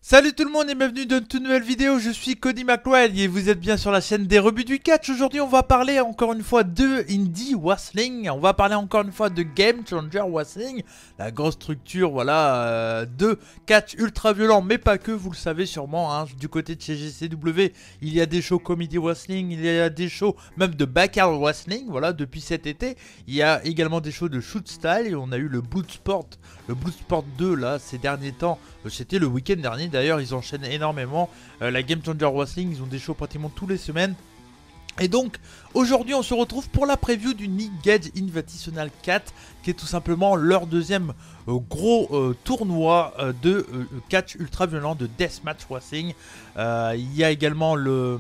Salut tout le monde et bienvenue dans une toute nouvelle vidéo, je suis Cody McRae et vous êtes bien sur la chaîne des rebuts du catch. Aujourd'hui on va parler encore une fois de Indie Wrestling, on va parler encore une fois de Game Changer Wrestling, la grosse structure voilà de catch ultra violent, mais pas que, vous le savez sûrement, hein, du côté de chez GCW, il y a des shows Comedy Wrestling, il y a des shows même de Backyard Wrestling, voilà, depuis cet été, il y a également des shows de Shoot Style et on a eu le Bloodsport 2 là ces derniers temps, c'était le week-end dernier. D'ailleurs, ils enchaînent énormément. La Game Changer Wrestling, ils ont des shows pratiquement tous les semaines. Et donc, aujourd'hui, on se retrouve pour la preview du Nick Gage Invitational 4, qui est tout simplement leur deuxième gros tournoi de catch ultra violent de Deathmatch Wrestling. Il y a également le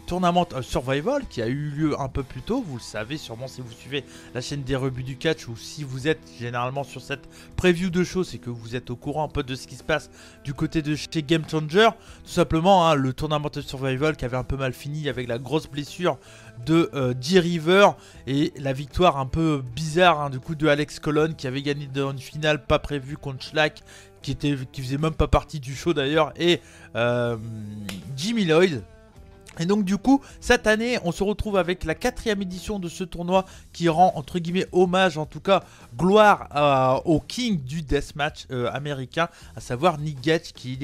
Tournament Survival qui a eu lieu un peu plus tôt. Vous le savez sûrement si vous suivez la chaîne des rebuts du catch, ou si vous êtes généralement sur cette preview de show, c'est que vous êtes au courant un peu de ce qui se passe du côté de chez Game Changer. Tout simplement, hein, le Tournament Survival qui avait un peu mal fini avec la grosse blessure de D-River et la victoire un peu bizarre hein, du coup de Alex Colon, qui avait gagné dans une finale pas prévue contre Schlack, qui faisait même pas partie du show d'ailleurs, et Jimmy Lloyd. Et donc du coup, cette année, on se retrouve avec la 4e édition de ce tournoi qui rend, entre guillemets, hommage, en tout cas, gloire au king du deathmatch américain, à savoir Nick Gage, qui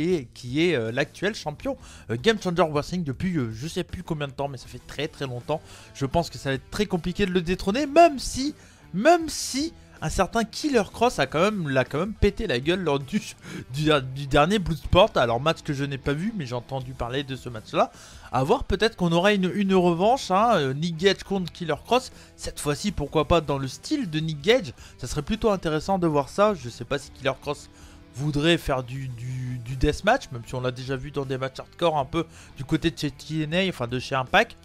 est l'actuel champion Game Changer Wrestling depuis je sais plus combien de temps, mais ça fait très très longtemps. Je pense que ça va être très compliqué de le détrôner, même si un certain Killer Kross l'a quand même pété la gueule lors du dernier Bloodsport. Alors match que je n'ai pas vu, mais j'ai entendu parler de ce match-là. À voir, peut-être qu'on aura une revanche, hein, Nick Gage contre Killer Kross. Cette fois-ci, pourquoi pas dans le style de Nick Gage. Ça serait plutôt intéressant de voir ça. Je sais pas si Killer Kross voudrait faire du deathmatch, même si on l'a déjà vu dans des matchs hardcore un peu du côté de chez TNA, enfin de chez Impact.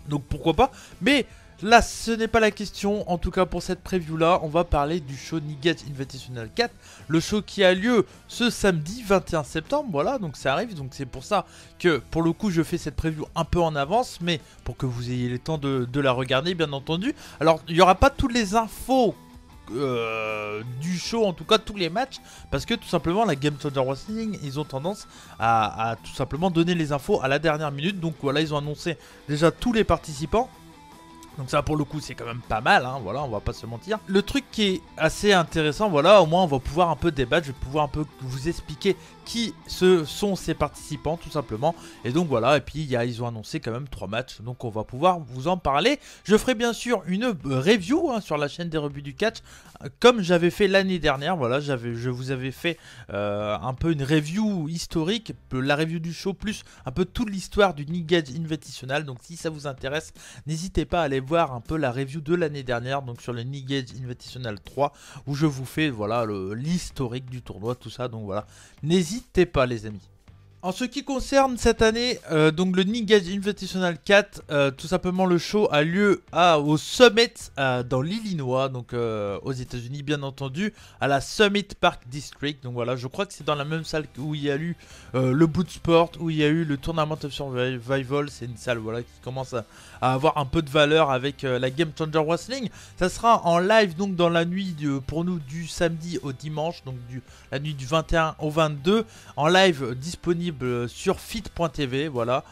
Donc pourquoi pas, mais là, ce n'est pas la question. En tout cas, pour cette preview-là, on va parler du show Nick Gage Invitational 4. Le show qui a lieu ce samedi 21 septembre. Voilà, donc ça arrive. Donc c'est pour ça que, pour le coup, je fais cette preview un peu en avance. Mais pour que vous ayez le temps de la regarder, bien entendu. Alors, il n'y aura pas toutes les infos du show, en tout cas tous les matchs, parce que tout simplement la Game Changer Wrestling, ils ont tendance à tout simplement donner les infos à la dernière minute. Donc voilà, ils ont annoncé déjà tous les participants. Donc ça pour le coup c'est quand même pas mal, hein, voilà, on va pas se mentir. Le truc qui est assez intéressant, voilà, au moins on va pouvoir un peu débattre, je vais pouvoir un peu vous expliquer qui sont ces participants tout simplement. Et donc voilà, et puis ils ont annoncé quand même 3 matchs, donc on va pouvoir vous en parler. Je ferai bien sûr une review hein, sur la chaîne des rebuts du catch, comme j'avais fait l'année dernière, voilà, je vous avais fait un peu une review historique, la review du show, plus un peu toute l'histoire du Nick Gage Invitational. Donc si ça vous intéresse, n'hésitez pas à aller voir un peu la review de l'année dernière, donc sur le Nick Gage Invitational 3, où je vous fais voilà l'historique du tournoi, tout ça. Donc voilà, n'hésitez pas les amis. En ce qui concerne cette année, donc le Nick Gage Invitational 4, tout simplement le show a lieu au Summit dans l'Illinois, donc aux États-Unis bien entendu, à la Summit Park District. Donc voilà, je crois que c'est dans la même salle où il y a eu le Bloodsport, où il y a eu le Tournament of Survival. C'est une salle voilà qui commence à avoir un peu de valeur avec la Game Changer Wrestling. Ça sera en live donc dans la nuit pour nous du samedi au dimanche, donc la nuit du 21 au 22, en live disponible sur fit.tv, voilà,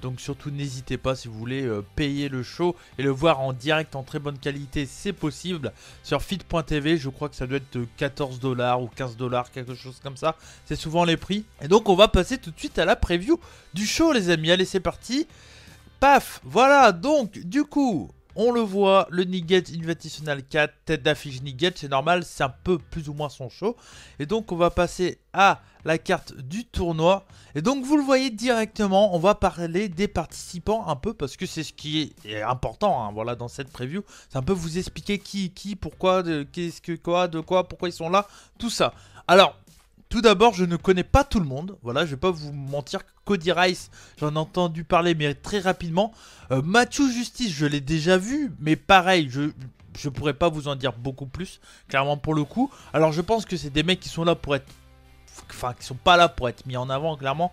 donc surtout n'hésitez pas si vous voulez payer le show et le voir en direct en très bonne qualité, c'est possible sur fit.tv. Je crois que ça doit être 14 $ ou 15 $, quelque chose comme ça, c'est souvent les prix. Et donc on va passer tout de suite à la preview du show les amis, allez c'est parti, paf, voilà. Donc du coup on le voit, le Nick Gage Invitational 4, tête d'affiche Nick Gage, c'est normal, c'est un peu plus ou moins son show. Et donc on va passer à la carte du tournoi. Et donc vous le voyez directement, on va parler des participants un peu, parce que c'est ce qui est important hein, voilà, dans cette preview. C'est un peu vous expliquer qui, pourquoi, qu'est-ce que quoi, de quoi, pourquoi ils sont là, tout ça. Alors, tout d'abord, je ne connais pas tout le monde. Voilà, je vais pas vous mentir. Cody Rice, j'en ai entendu parler, mais très rapidement. Matthew Justice, je l'ai déjà vu, mais pareil, je pourrais pas vous en dire beaucoup plus, clairement pour le coup. Alors, je pense que c'est des mecs qui sont là pour être, enfin, qui sont pas là pour être mis en avant, clairement.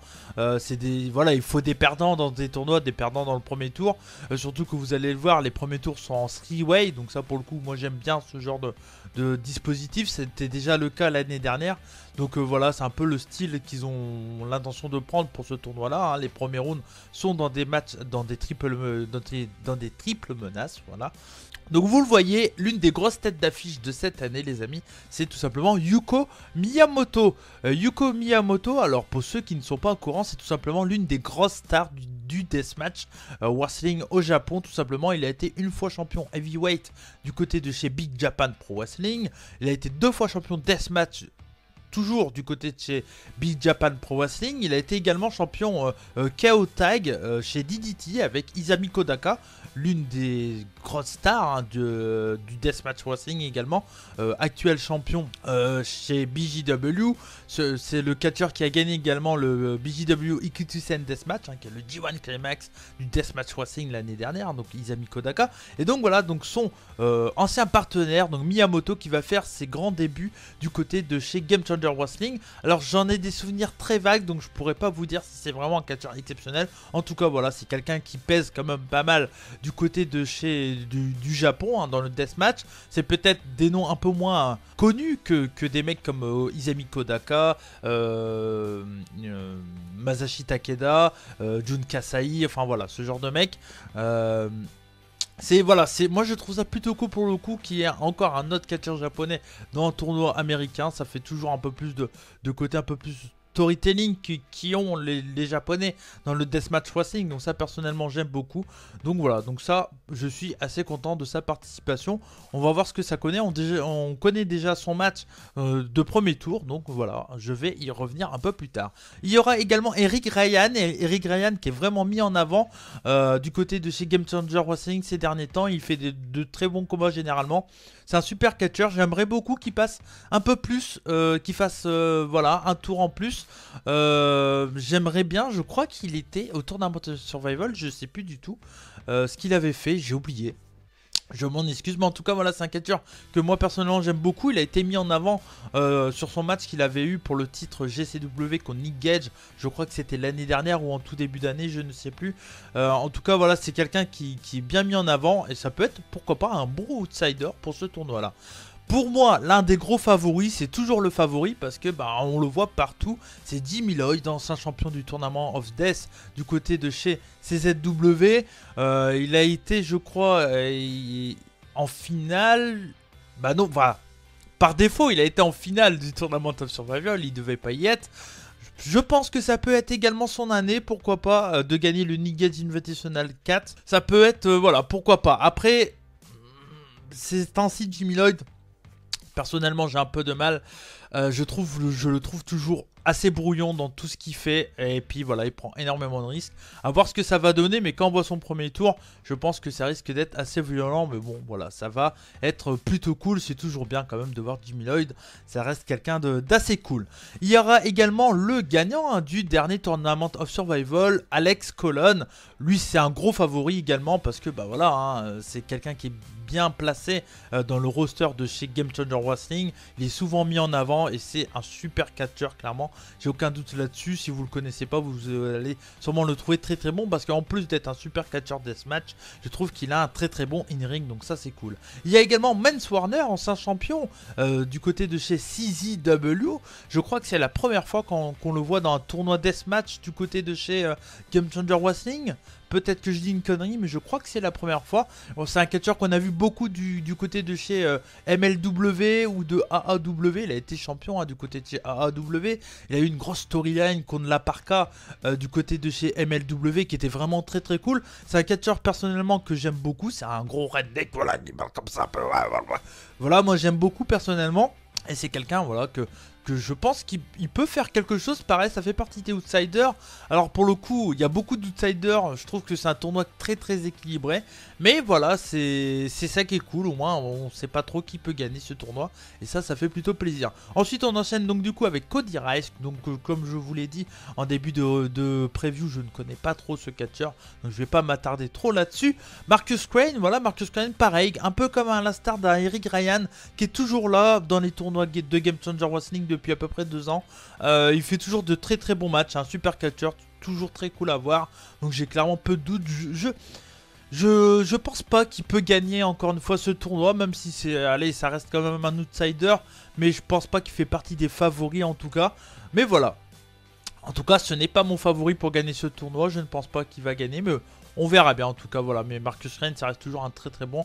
C'est des, voilà, il faut des perdants dans des tournois, des perdants dans le premier tour. Surtout que vous allez le voir, les premiers tours sont en 3-way, donc ça pour le coup, moi j'aime bien ce genre de dispositif. C'était déjà le cas l'année dernière. Donc voilà, c'est un peu le style qu'ils ont l'intention de prendre pour ce tournoi-là. Hein. Les premiers rounds sont dans des matchs, dans des triples menaces. Voilà. Donc vous le voyez, l'une des grosses têtes d'affiche de cette année, les amis, c'est tout simplement Yuko Miyamoto. Yuko Miyamoto, alors pour ceux qui ne sont pas au courant, c'est tout simplement l'une des grosses stars du deathmatch wrestling au Japon. Tout simplement, il a été une fois champion heavyweight du côté de chez Big Japan Pro Wrestling. Il a été 2 fois champion deathmatch toujours du côté de chez Big Japan Pro Wrestling. Il a été également champion KO Tag chez DDT avec Izami Kodaka, l'une des grosses stars hein, du Deathmatch Wrestling également. Actuel champion chez BJW. C'est le catcheur qui a gagné également le BJW Ikutusen Deathmatch, hein, qui est le G1 Climax du Deathmatch Wrestling l'année dernière, donc Izami Kodaka. Et donc voilà, donc son ancien partenaire, donc Miyamoto, qui va faire ses grands débuts du côté de chez Game Changer Wrestling. Alors j'en ai des souvenirs très vagues, donc je pourrais pas vous dire si c'est vraiment un catcheur exceptionnel. En tout cas voilà, c'est quelqu'un qui pèse quand même pas mal du côté de chez du Japon hein, dans le deathmatch. C'est peut-être des noms un peu moins connus que des mecs comme Izami Kodaka, Masashi Takeda, Jun Kasai, enfin voilà, ce genre de mec. Moi je trouve ça plutôt cool pour le coup qu'il y ait encore un autre catcheur japonais dans un tournoi américain. Ça fait toujours un peu plus de côté un peu plus storytelling qui ont les japonais dans le deathmatch wrestling. Donc ça personnellement j'aime beaucoup. Donc voilà, donc ça je suis assez content de sa participation. On va voir ce que ça connaît. On connaît déjà son match de premier tour. Donc voilà, je vais y revenir un peu plus tard. Il y aura également Eric Ryan. Et Eric Ryan qui est vraiment mis en avant du côté de chez Game Changer Wrestling ces derniers temps. Il fait de très bons combats généralement. C'est un super catcheur. J'aimerais beaucoup qu'il passe un peu plus, qu'il fasse voilà, un tour en plus. J'aimerais bien, je crois qu'il était au Tournament Survival, je sais plus du tout ce qu'il avait fait, j'ai oublié. Je m'en excuse, mais en tout cas voilà, c'est un catcheur que moi personnellement j'aime beaucoup. Il a été mis en avant sur son match qu'il avait eu pour le titre GCW contre Nick Gage. Je crois que c'était l'année dernière ou en tout début d'année, je ne sais plus. En tout cas voilà, c'est quelqu'un qui est bien mis en avant. Et ça peut être pourquoi pas un bon outsider pour ce tournoi là. Pour moi, l'un des gros favoris, c'est toujours le favori parce que bah, on le voit partout. C'est Jimmy Lloyd, ancien champion du Tournament of Death du côté de chez CZW. Il a été, je crois, en finale. Bah non, voilà. Par défaut, il a été en finale du Tournament of Survival. Il devait pas y être. Je pense que ça peut être également son année, pourquoi pas, de gagner le Nick Gage Invitational 4. Ça peut être, voilà, pourquoi pas. Après, c'est ainsi Jimmy Lloyd. Personnellement, j'ai un peu de mal. Je le trouve toujours assez brouillon dans tout ce qu'il fait. Et puis voilà, il prend énormément de risques. À voir ce que ça va donner. Mais quand on voit son premier tour, je pense que ça risque d'être assez violent. Mais bon, voilà, ça va être plutôt cool. C'est toujours bien quand même de voir Jimmy Lloyd. Ça reste quelqu'un d'assez cool. Il y aura également le gagnant hein, du dernier Tournament of Survival, Alex Colon. Lui, c'est un gros favori également. Parce que bah voilà, hein, c'est quelqu'un qui est bien placé dans le roster de chez Game Changer Wrestling. Il est souvent mis en avant et c'est un super catcheur clairement. J'ai aucun doute là-dessus. Si vous le connaissez pas, vous allez sûrement le trouver très très bon parce qu'en plus d'être un super catcheur deathmatch, je trouve qu'il a un très très bon in-ring, donc ça c'est cool. Il y a également Mance Warner, ancien champion du côté de chez CZW. Je crois que c'est la première fois qu'on le voit dans un tournoi deathmatch du côté de chez Game Changer Wrestling. Peut-être que je dis une connerie, mais je crois que c'est la première fois. Bon, c'est un catcheur qu'on a vu beaucoup du côté de chez MLW ou de AAW. Il a été champion hein, du côté de chez AAW. Il a eu une grosse storyline contre la Parka du côté de chez MLW qui était vraiment très très cool. C'est un catcheur personnellement que j'aime beaucoup. C'est un gros redneck, voilà, qui parle comme ça un peu. Voilà, moi j'aime beaucoup personnellement. Et c'est quelqu'un voilà, que je pense qu'il peut faire quelque chose. Pareil, ça fait partie des outsiders. Alors pour le coup, il y a beaucoup d'outsiders. Je trouve que c'est un tournoi très très équilibré. Mais voilà, c'est ça qui est cool. Au moins, on ne sait pas trop qui peut gagner ce tournoi. Et ça fait plutôt plaisir. Ensuite, on enchaîne donc du coup avec Cody Rice. Donc comme je vous l'ai dit en début de preview, je ne connais pas trop ce catcheur. Donc je ne vais pas m'attarder trop là-dessus. Marcus Crane, voilà, Marcus Crane, pareil. Un peu comme à l'instar d'un Eric Ryan qui est toujours là dans les tournois de Game Changer Wrestling depuis à peu près 2 ans. Il fait toujours de très très bons matchs. Un super catcheur, toujours très cool à voir. Donc j'ai clairement peu de doutes. Je pense pas qu'il peut gagner encore une fois ce tournoi, même si c'est, allez, ça reste quand même un outsider, mais je pense pas qu'il fait partie des favoris en tout cas. Mais voilà, en tout cas ce n'est pas mon favori pour gagner ce tournoi, je ne pense pas qu'il va gagner, mais on verra bien en tout cas, voilà. Mais Marcus Reigns, ça reste toujours un très très bon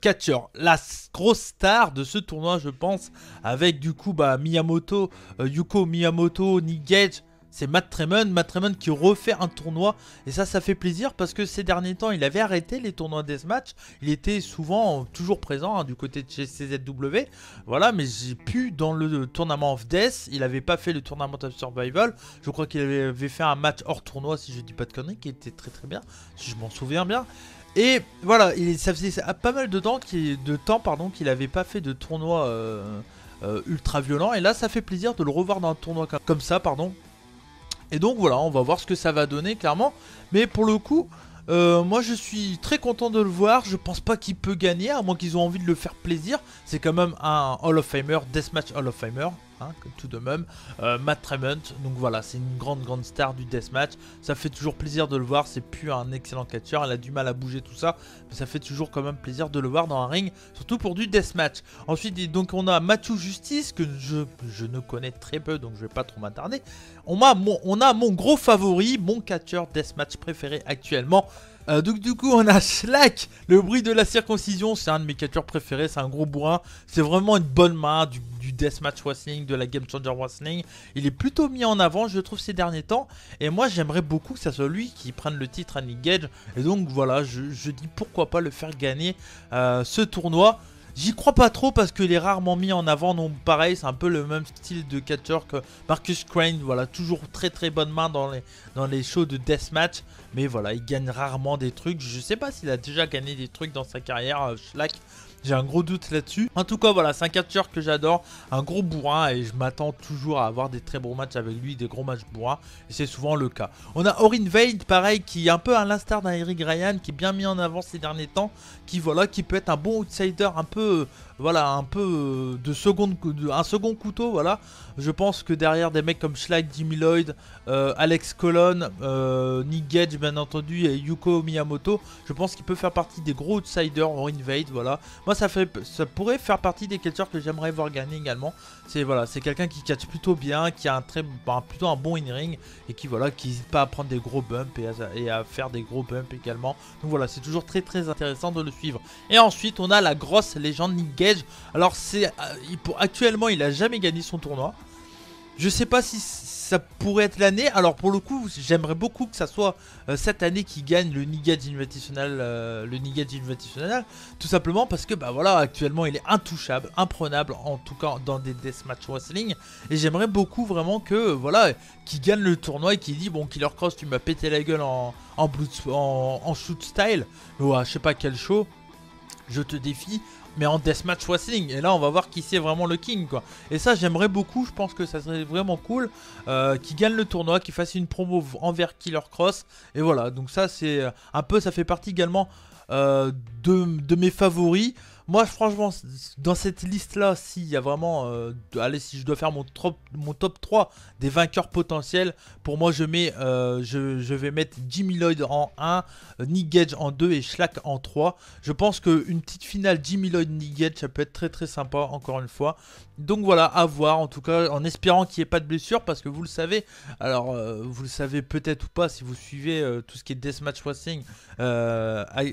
catcheur. La grosse star de ce tournoi, je pense, avec du coup Miyamoto, Yuko Miyamoto, Nick Gage, c'est Matt Tremont. Matt Tremont qui refait un tournoi. Et ça fait plaisir parce que ces derniers temps, il avait arrêté les tournois Deathmatch. Il était souvent toujours présent du côté de chez CZW. Voilà, mais j'ai pu dans le Tournament of Death. Il n'avait pas fait le Tournament of Survival. Je crois qu'il avait fait un match hors tournoi, si je dis pas de conneries, qui était très très bien, si je m'en souviens bien. Et voilà, ça faisait pas mal de temps qu'il n'avait pas fait de tournoi ultra violent. Et là, ça fait plaisir de le revoir dans un tournoi comme ça, pardon. Et donc voilà, on va voir ce que ça va donner clairement. Mais pour le coup, moi je suis très content de le voir. Je pense pas qu'il peut gagner, à moins qu'ils aient envie de le faire plaisir. C'est quand même un Hall of Famer, Deathmatch Hall of Famer, hein, tout de même. Matt Tremont, donc voilà, c'est une grande star du Deathmatch. Ça fait toujours plaisir de le voir, c'est plus un excellent catcheur. Il a du mal à bouger tout ça, mais ça fait toujours quand même plaisir de le voir dans un ring, surtout pour du Deathmatch. Ensuite, donc on a Matthew Justice, que je ne connais très peu, donc je vais pas trop m'attarder. On a mon gros favori, mon catcheur Deathmatch préféré actuellement. Donc du coup on a Shlak, le bruit de la circoncision, c'est un de mes catcheurs préférés, c'est un gros bourrin, c'est vraiment une bonne main du Deathmatch Wrestling, de la Game Changer Wrestling. Il est plutôt mis en avant, je trouve, ces derniers temps, et moi j'aimerais beaucoup que ça soit lui qui prenne le titre à Nick Gage, et donc voilà, je dis pourquoi pas le faire gagner ce tournoi. J'y crois pas trop parce qu'il est rarement mis en avant, donc pareil, c'est un peu le même style de catcheur que Marcus Crane, voilà, toujours très bonne main dans les shows de Deathmatch, mais voilà, il gagne rarement des trucs. Je sais pas s'il a déjà gagné des trucs dans sa carrière, Shlak. J'ai un gros doute là-dessus. En tout cas, voilà, c'est un catcheur que j'adore, un gros bourrin, et je m'attends toujours à avoir des très bons matchs avec lui, des gros matchs bourrins, et c'est souvent le cas. On a Orin Vade, pareil, qui est un peu à l'instar d'un Eric Ryan, qui est bien mis en avant ces derniers temps, qui peut être un bon outsider, un peu un second couteau, voilà. Je pense que derrière des mecs comme Shlak, Jimmy Lloyd, Alex Colon, Nick Gage bien entendu, et Yuko Miyamoto, je pense qu'il peut faire partie des gros outsiders. Orin Vade, voilà. Moi ça pourrait faire partie des catcheurs que j'aimerais voir gagner également. C'est quelqu'un qui catch plutôt bien, qui a plutôt un bon in-ring, et qui n'hésite pas à prendre des gros bumps et à faire des gros bumps également. Donc voilà, c'est toujours très intéressant de le suivre. Et ensuite on a la grosse légende Nick Gage. Alors actuellement il a jamais gagné son tournoi. Je sais pas si ça pourrait être l'année. Alors pour le coup, j'aimerais beaucoup que ça soit cette année qui gagne le Nick Gage Invitational, tout simplement parce que voilà, actuellement il est intouchable, imprenable, en tout cas dans des deathmatch wrestling, et j'aimerais beaucoup vraiment que voilà, qu'il gagne le tournoi et qu'il dit bon, Killer Kross, tu m'as pété la gueule en shoot style, ouais, je sais pas quel show, je te défie, mais en deathmatch wrestling. Et là on va voir qui c'est vraiment le king, quoi. Et ça j'aimerais beaucoup, je pense que ça serait vraiment cool, qu'il gagne le tournoi, qu'il fasse une promo envers Killer Kross. Et voilà, donc ça c'est un peu, ça fait partie également de mes favoris. Moi franchement, dans cette liste là, s'il y a vraiment allez, si je dois faire mon top 3 des vainqueurs potentiels, pour moi je vais mettre Jimmy Lloyd en 1, Nick Gage en 2 et Shlak en 3. Je pense qu'une petite finale Jimmy Lloyd Nick Gage, ça peut être très sympa, encore une fois. Donc voilà, à voir, en tout cas en espérant qu'il n'y ait pas de blessure, parce que vous le savez, alors vous le savez peut-être ou pas si vous suivez tout ce qui est Deathmatch Wrestling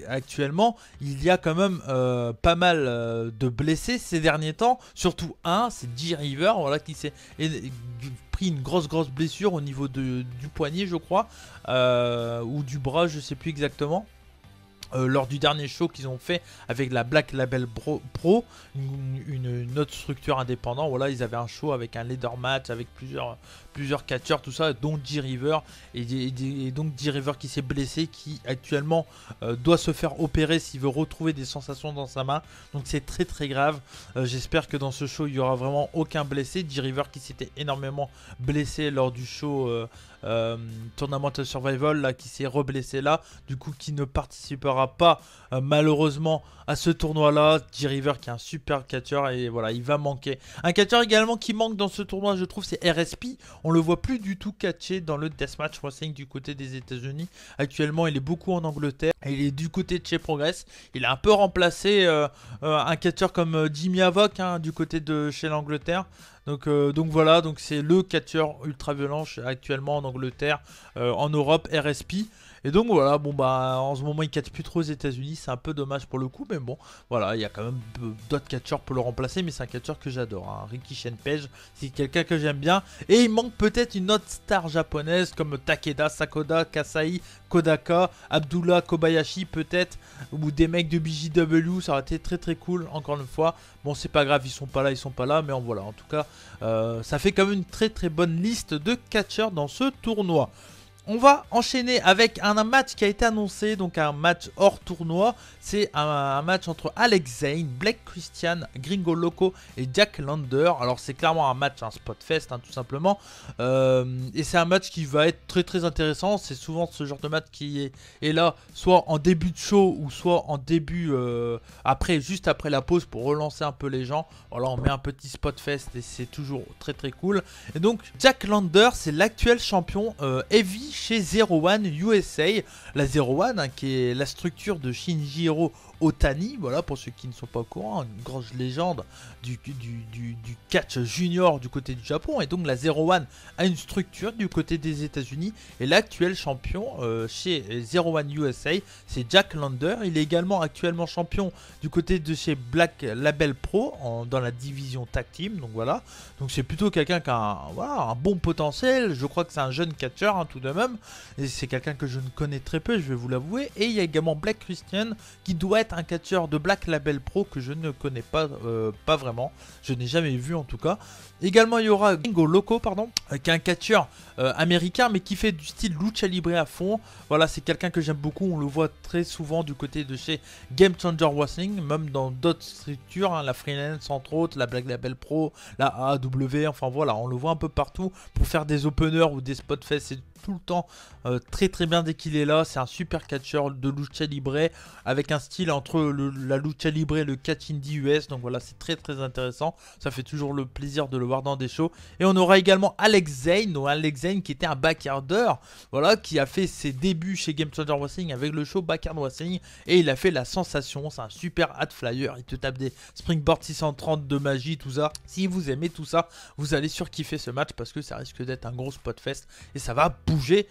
actuellement, il y a quand même pas mal de blessés ces derniers temps, surtout c'est G River, voilà, qui s'est pris une grosse blessure au niveau du poignet, je crois, ou du bras, je sais plus exactement. Lors du dernier show qu'ils ont fait avec la Black Label Pro, une autre structure indépendante, voilà, ils avaient un show avec un leader match avec plusieurs catcheurs, tout ça, dont G River, et donc G River qui s'est blessé, qui actuellement doit se faire opérer s'il veut retrouver des sensations dans sa main, donc c'est très grave. J'espère que dans ce show il y aura vraiment aucun blessé. G River qui s'était énormément blessé lors du show Tournament of Survival, là, qui s'est reblessé là, du coup qui ne participera pas malheureusement à ce tournoi là. G River qui est un super catcheur, et voilà, il va manquer. Un catcheur également qui manque dans ce tournoi, je trouve, c'est RSP. On le voit plus du tout catcher dans le Deathmatch Wrestling du côté des États-Unis. Actuellement il est beaucoup en Angleterre, Il est du côté de chez Progress. Il a un peu remplacé un catcheur comme Jimmy Havoc hein, du côté de chez l'Angleterre. Donc voilà, donc c'est le catcheur ultra violent actuellement en Angleterre, en Europe, RSP. Et donc voilà, bon bah en ce moment il catch plus trop aux États-Unis, c'est un peu dommage pour le coup, mais bon, voilà, il y a quand même d'autres catcheurs pour le remplacer, mais c'est un catcheur que j'adore. Hein. Ricky Shenpage, c'est quelqu'un que j'aime bien. Et il manque peut-être une autre star japonaise comme Takeda, Sakoda, Kasai, Kodaka, Abdullah Kobayashi peut-être, ou des mecs de BJW, ça aurait été très très cool, encore une fois. Bon, c'est pas grave, ils sont pas là, mais voilà, en tout cas, ça fait quand même une très très bonne liste de catcheurs dans ce tournoi. On va enchaîner avec un match qui a été annoncé, donc un match hors tournoi. C'est un match entre Alex Zane, Blake Christian, Gringo Loco et Jack Lander. Alors c'est clairement un match, un spot fest hein, tout simplement. Et c'est un match qui va être très très intéressant. C'est souvent ce genre de match qui est là, soit en début de show ou soit en début, juste après la pause pour relancer un peu les gens. Voilà, on met un petit spot fest et c'est toujours très très cool. Et donc Jack Lander, c'est l'actuel champion heavy chez Zero One USA, la Zero One hein, qui est la structure de Shinjiro Otani, voilà pour ceux qui ne sont pas au courant, une grande légende du catch junior du côté du Japon. Et donc la Zero One a une structure du côté des États-Unis et l'actuel champion chez Zero One USA c'est Jack Lander. Il est également actuellement champion du côté de chez Black Label Pro dans la division tag team, donc voilà, donc c'est plutôt quelqu'un qui a un bon potentiel. Je crois que c'est un jeune catcheur hein, tout de même, et c'est quelqu'un que je ne connais très peu, je vais vous l'avouer. Et il y a également Black Christian qui doit être un catcheur de Black Label Pro que je ne connais pas, pas vraiment, je n'ai jamais vu en tout cas. Également il y aura Gringo Loco pardon, qui est un catcheur américain mais qui fait du style lucha libre à fond. Voilà, c'est quelqu'un que j'aime beaucoup, on le voit très souvent du côté de chez Game Changer Wrestling, même dans d'autres structures, hein, la Freelance entre autres, la Black Label Pro, la AAW, enfin voilà, on le voit un peu partout pour faire des openers ou des spot fest. C'est tout le temps très très bien dès qu'il est là. C'est un super catcheur de lucha libre avec un style entre la lucha libre et le catch indie US, donc voilà, c'est très très intéressant, ça fait toujours le plaisir de le voir dans des shows. Et on aura également Alex Zane qui était un backyarder, voilà, qui a fait ses débuts chez Game Changer Wrestling avec le show Backyard Wrestling et il a fait la sensation. C'est un super hard flyer, il te tape des springboard 630 de magie, tout ça. Si vous aimez tout ça, vous allez surkiffer ce match parce que ça risque d'être un gros spot fest et ça va bouger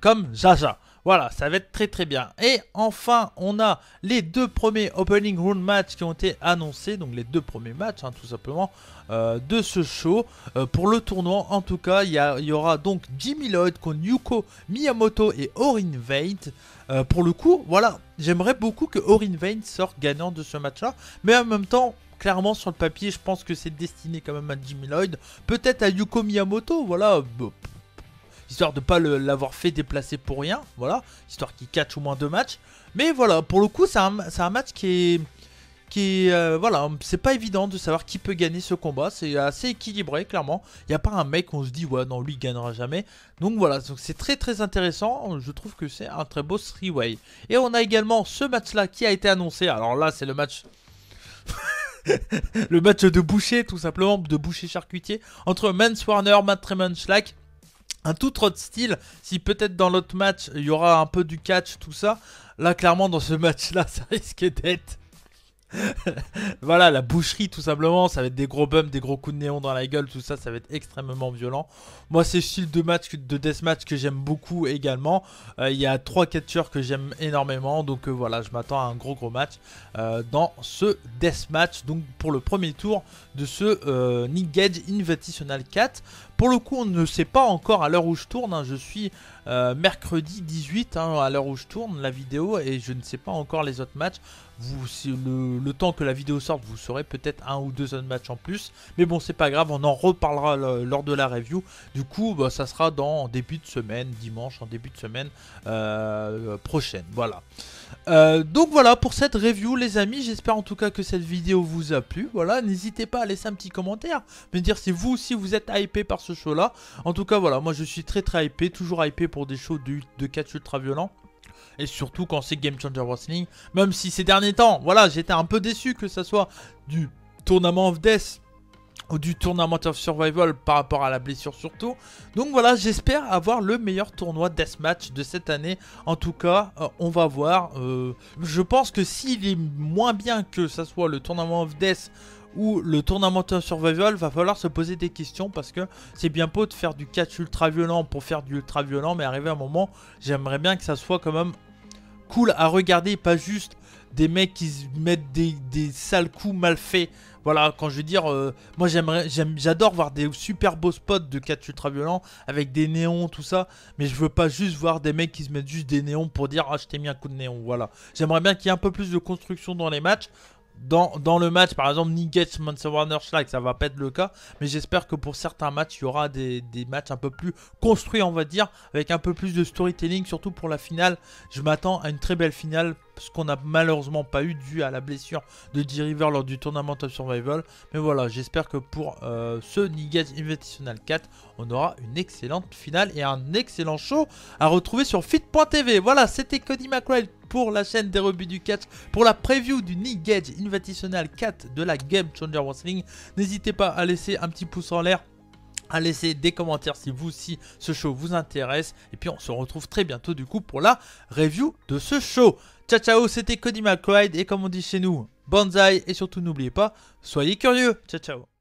comme Jaja. Voilà, ça va être très très bien. Et enfin, on a les deux premiers opening round matchs qui ont été annoncés. Donc les deux premiers matchs, hein, tout simplement, de ce show. Pour le tournoi, en tout cas, il y aura donc Jimmy Lloyd contre Yuko Miyamoto et Orin Veit. Pour le coup, voilà, j'aimerais beaucoup que Orin Veit sorte gagnant de ce match-là. Mais en même temps, clairement sur le papier, je pense que c'est destiné quand même à Jimmy Lloyd. Peut-être à Yuko Miyamoto, voilà. Histoire de ne pas l'avoir fait déplacer pour rien, voilà, histoire qu'il catch au moins 2 matchs. Mais voilà, pour le coup, c'est un match qui est voilà, c'est pas évident de savoir qui peut gagner ce combat. C'est assez équilibré, clairement. Il n'y a pas un mec où on se dit, ouais, non, lui, il gagnera jamais. Donc voilà, c'est très très intéressant. Je trouve que c'est un très beau 3-way. Et on a également ce match-là qui a été annoncé. Alors là, c'est le match... le match de boucher, tout simplement, de boucher charcutier, entre Mance Warner, Matt Tremont Schlack. Un tout autre style, si peut-être dans l'autre match il y aura un peu du catch, tout ça. Là clairement dans ce match là ça risque d'être voilà, la boucherie tout simplement. Ça va être des gros bumps, des gros coups de néon dans la gueule, tout ça, ça va être extrêmement violent. Moi c'est le style de match, de deathmatch que j'aime beaucoup également. Il y a 3 catcheurs que j'aime énormément. Donc voilà, je m'attends à un gros match dans ce deathmatch. Donc pour le premier tour de ce Nick Gage Invitational 4. Pour le coup on ne sait pas encore à l'heure où je tourne, hein, je suis mercredi 18 hein, à l'heure où je tourne la vidéo et je ne sais pas encore les autres matchs. Si le temps que la vidéo sorte, vous saurez peut-être 1 ou 2 autres matchs en plus. Mais bon, c'est pas grave, on en reparlera lors de la review. Du coup, bah, ça sera dans début de semaine, dimanche, en début de semaine prochaine. Voilà. Donc voilà pour cette review les amis, j'espère en tout cas que cette vidéo vous a plu. Voilà, n'hésitez pas à laisser un petit commentaire, me dire si vous aussi vous êtes hypé par ce show là. En tout cas voilà, moi je suis très très hypé, toujours hypé pour des shows de catch ultra violent. Et surtout quand c'est Game Changer Wrestling, même si ces derniers temps, voilà, j'étais un peu déçu que ça soit du Tournament of Death du Tournament of Survival par rapport à la blessure surtout. Donc voilà, j'espère avoir le meilleur tournoi Deathmatch de cette année. En tout cas, on va voir. Je pense que s'il est moins bien que ça soit le Tournament of Death ou le Tournament of Survival, va falloir se poser des questions parce que c'est bien beau de faire du catch ultra violent pour faire du ultra violent, mais arrivé à un moment, j'aimerais bien que ça soit quand même cool à regarder, pas juste des mecs qui se mettent des sales coups mal faits. Voilà, quand je veux dire, moi j'adore voir des super beaux spots de catch ultra violent avec des néons, tout ça. Mais je veux pas juste voir des mecs qui se mettent juste des néons pour dire ah je t'ai mis un coup de néon. Voilà, j'aimerais bien qu'il y ait un peu plus de construction dans les matchs. Dans le match, par exemple, Night's Monster Warner Schlag, ça va pas être le cas. Mais j'espère que pour certains matchs, il y aura des matchs un peu plus construits, on va dire, avec un peu plus de storytelling, surtout pour la finale. Je m'attends à une très belle finale, ce qu'on n'a malheureusement pas eu dû à la blessure de D-River lors du Tournament of Survival. Mais voilà, j'espère que pour ce Night's Invitational 4, on aura une excellente finale et un excellent show à retrouver sur fit.tv. Voilà, c'était Cody McRae pour la chaîne des rebuts du catch, pour la preview du Nick Gage Invitational 4 de la Game Changer Wrestling. N'hésitez pas à laisser un petit pouce en l'air, à laisser des commentaires si vous aussi ce show vous intéresse. Et puis on se retrouve très bientôt du coup pour la review de ce show. Ciao ciao, c'était Cody McRae et comme on dit chez nous, bonsaï et surtout n'oubliez pas, soyez curieux. Ciao ciao.